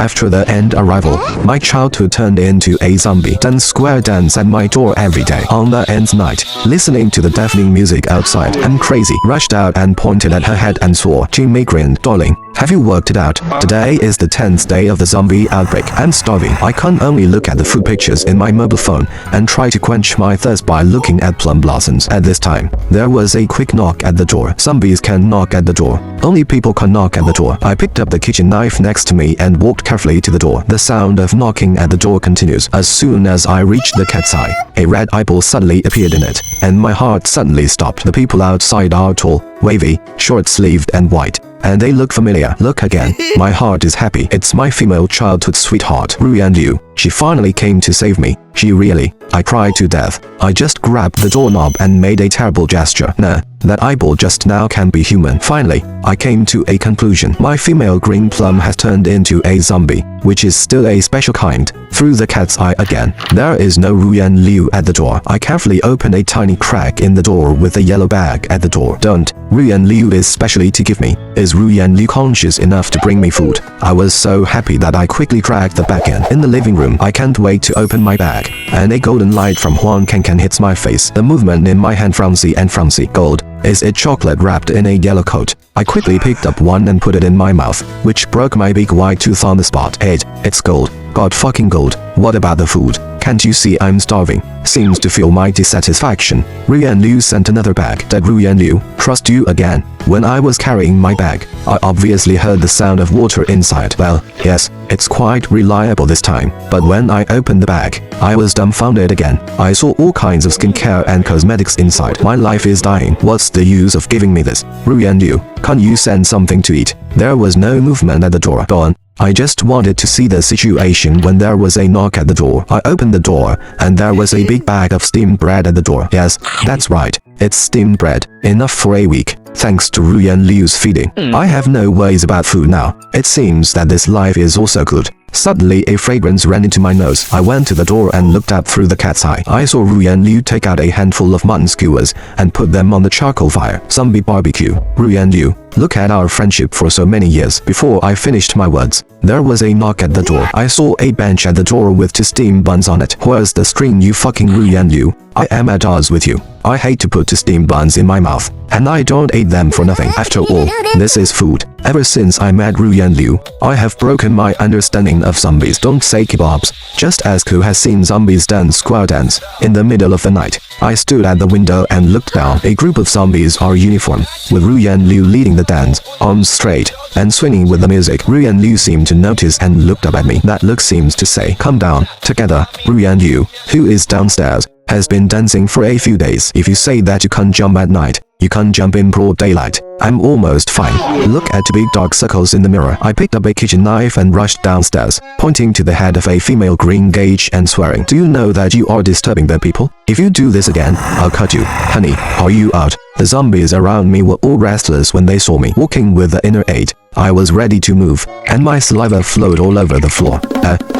After the end arrival, my childhood turned into a zombie. Dance square dance at my door every day. On the end night, listening to the deafening music outside, I'm crazy. Rushed out and pointed at her head and swore. Jimmy grinned. Darling, have you worked it out? Today is the 10th day of the zombie outbreak. I'm starving. I can only look at the food pictures in my mobile phone and try to quench my thirst by looking at plum blossoms. At this time, there was a quick knock at the door. Zombies can knock at the door. Only people can knock at the door. I picked up the kitchen knife next to me and walked carefully to the door. The sound of knocking at the door continues. As soon as I reached the cat's eye, a red eyeball suddenly appeared in it, and my heart suddenly stopped. The people outside are tall, wavy, short-sleeved and white, and they look familiar. Look again. My heart is happy. It's my female childhood sweetheart, Ruyan Liu. She finally came to save me. She really. I cried to death. I just grabbed the doorknob and made a terrible gesture. Nah, that eyeball just now can be human. Finally, I came to a conclusion. My female green plum has turned into a zombie, which is still a special kind. Through the cat's eye again. There is no Ruyan Liu at the door. I carefully open a tiny crack in the door with a yellow bag at the door. Don't. Ruyan Liu is specially to give me. Is Ruyan Liu conscious enough to bring me food? I was so happy that I quickly dragged the bag in. In the living room, I can't wait to open my bag, and a golden light from Huang Can hits my face. The movement in my hand frenzy and frenzy. Gold. Is it chocolate wrapped in a yellow coat? I quickly picked up one and put it in my mouth, which broke my big white tooth on the spot. It's gold. God fucking gold. What about the food? Can't you see I'm starving? Seems to feel my dissatisfaction. Ruyan Liu sent another bag. Did Ruyan Liu trust you again? When I was carrying my bag, I obviously heard the sound of water inside. Well, yes, it's quite reliable this time. But when I opened the bag, I was dumbfounded again. I saw all kinds of skincare and cosmetics inside. My life is dying. What's the use of giving me this? Ruyan Liu, can you send something to eat? There was no movement at the door. Gone. I just wanted to see the situation when there was a knock at the door. I opened the door, and there was a big bag of steamed bread at the door. Yes, that's right. It's steamed bread. Enough for a week. Thanks to Ruyan Liu's feeding. I have no worries about food now. It seems that this life is also good. Suddenly a fragrance ran into my nose. I went to the door and looked up through the cat's eye. I saw Ruyan Liu take out a handful of mutton skewers and put them on the charcoal fire. Zombie barbecue. Ruyan Liu, look at our friendship for so many years. Before I finished my words, there was a knock at the door. I saw a bench at the door with 2 steamed buns on it. Where's the string, you fucking Ruyan Liu? I am at odds with you. I hate to put 2 steamed buns in my mouth, and I don't eat them for nothing. After all, this is food. Ever since I met Ruyan Liu, I have broken my understanding of zombies. Don't say kebabs. Just ask who has seen zombies dance square dance. In the middle of the night, I stood at the window and looked down. A group of zombies are uniformed, with Ruyan Liu leading the dance, arms straight, and swinging with the music. Ruyan Liu seemed to notice and looked up at me. That look seems to say, come down, together. Ruyan Liu, who is downstairs, has been dancing for a few days. If you say that you can't jump at night, you can't jump in broad daylight. I'm almost fine. Look at 2 big dark circles in the mirror. I picked up a kitchen knife and rushed downstairs, pointing to the head of a female green gauge and swearing. Do you know that you are disturbing the people? If you do this again, I'll cut you. Honey, are you out? The zombies around me were all restless when they saw me walking with the inner eight. I was ready to move, and my saliva flowed all over the floor.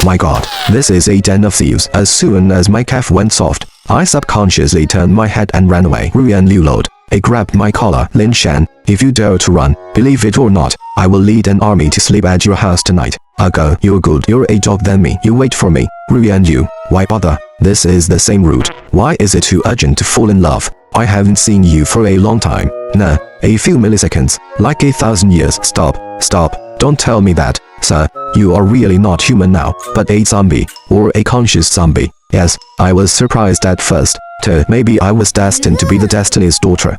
My god, this is a den of thieves. As soon as my calf went soft, I subconsciously turned my head and ran away. Ruyan Liu Lord. I grabbed my collar. Lin Shan, if you dare to run, believe it or not, I will lead an army to sleep at your house tonight. I'll go. You're good. You're a dog than me. You wait for me. Ruyan Liu, why bother? This is the same route. Why is it too urgent to fall in love? I haven't seen you for a long time. Nah, a few milliseconds, like 1,000 years. Stop. Don't tell me that, sir. You are really not human now, but a zombie, or a conscious zombie. Yes, I was surprised at first. Maybe I was destined to be the Destiny's daughter.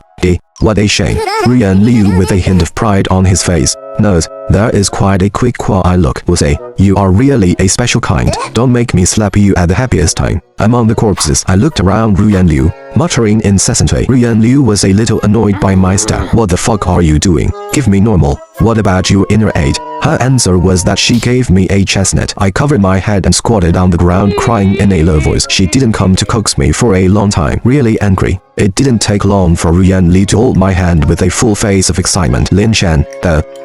What a shame. Ruyan Liu with a hint of pride on his face. Nose, there is quite a quick eye look. Will say, you are really a special kind. Don't make me slap you at the happiest time. Among the corpses, I looked around Ruyan Liu, muttering incessantly. Ruyan Liu was a little annoyed by my stare. What the fuck are you doing? Give me normal. What about your inner eight? Her answer was that she gave me a chestnut. I covered my head and squatted on the ground crying in a low voice. She didn't come to coax me for a long time. Really angry. It didn't take long for Ruyan Liu to hold my hand with a full face of excitement. Lin Shan,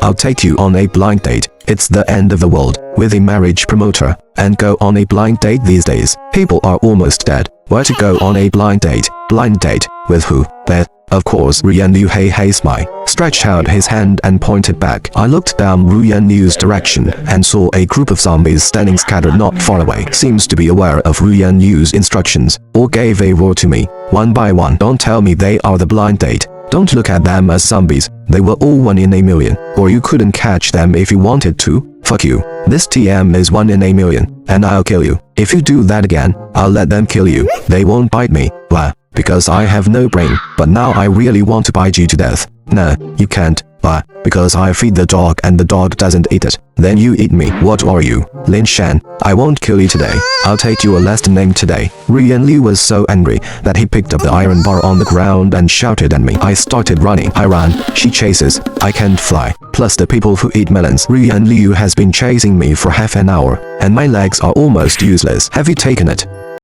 I'll take you on a blind date. It's the end of the world, with a marriage promoter, and go on a blind date these days. People are almost dead. Where to go on a blind date? Blind date? With who? Beth. Of course. Ruyan Liu hey smile, stretched out his hand and pointed back. I looked down Ruyan Liu's direction and saw a group of zombies standing scattered not far away. Seems to be aware of Ruyan Liu's instructions, or gave a roar to me, one by one. Don't tell me they are the blind date. Don't look at them as zombies. They were all 1 in a million. Or you couldn't catch them if you wanted to. Fuck you. This TM is 1 in a million, and I'll kill you. If you do that again, I'll let them kill you. They won't bite me. Why? Because I have no brain. But now I really want to bite you to death. Nah, you can't. Why? Because I feed the dog and the dog doesn't eat it. Then you eat me. What are you? Lin Shan. I won't kill you today. I'll take your last name today. Ruyan Liu was so angry that he picked up the iron bar on the ground and shouted at me. I started running. I ran. She chases. I can't fly. Plus the people who eat melons. Ruyan Liu has been chasing me for half an hour, and my legs are almost useless. Have you taken it?